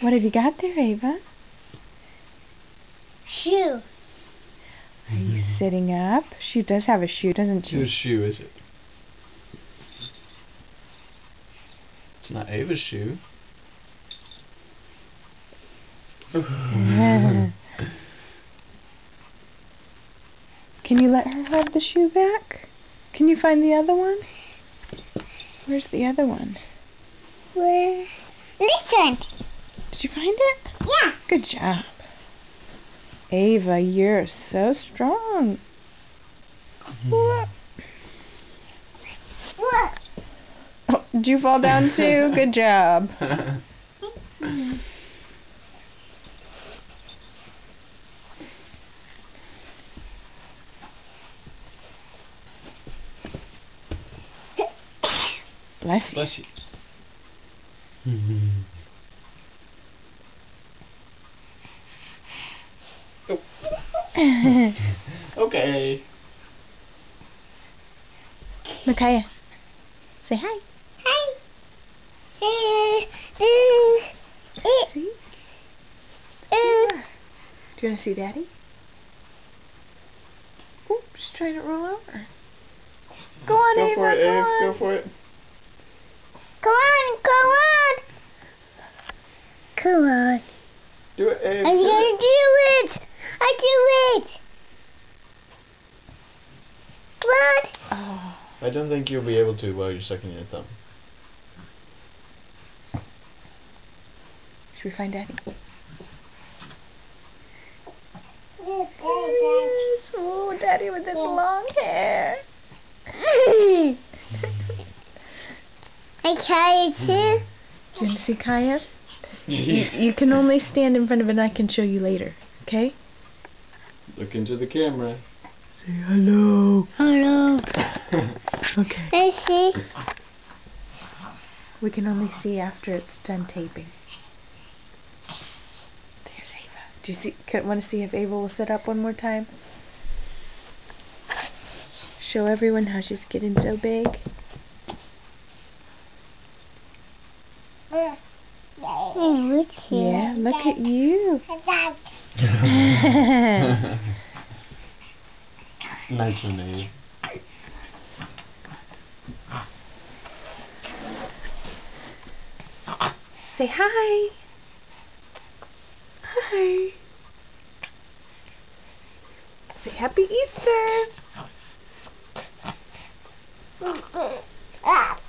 What have you got there, Ava? Shoe. Are you sitting up? She does have a shoe, doesn't she? Whose shoe is it? It's not Ava's shoe. Can you let her have the shoe back? Can you find the other one? Where's the other one? Where? Listen. Did you find it? Yeah. Good job. Ava, you're so strong. What? What? Oh, did you fall down too? Good job. Bless you. Bless you. Oh. Okay. Micaiah, say hi. Hi. See? Do you want to see Daddy? Oh, she's trying to roll over. Go on, Go Ava, for it, go Ava. on. Go for it. Come on, come on. Come on. Do it, Ava. I'm Do gonna it. do it. I do it. Come on. Oh. I don't think you'll be able to while you're sucking your thumb. Should we find Daddy? Oh, Daddy with his long hair. I carry too. Do you want to see Kaya? You can only stand in front of it and I can show you later, okay? Look into the camera. Say hello. Hello. Okay. I see. We can only see after it's done taping. There's Ava. Do you see? Want to see if Ava will sit up one more time? Show everyone how she's getting so big. Look here. Yeah, look at you. Nice one, Ava. Say hi. Hi. Say Happy Easter. Ah.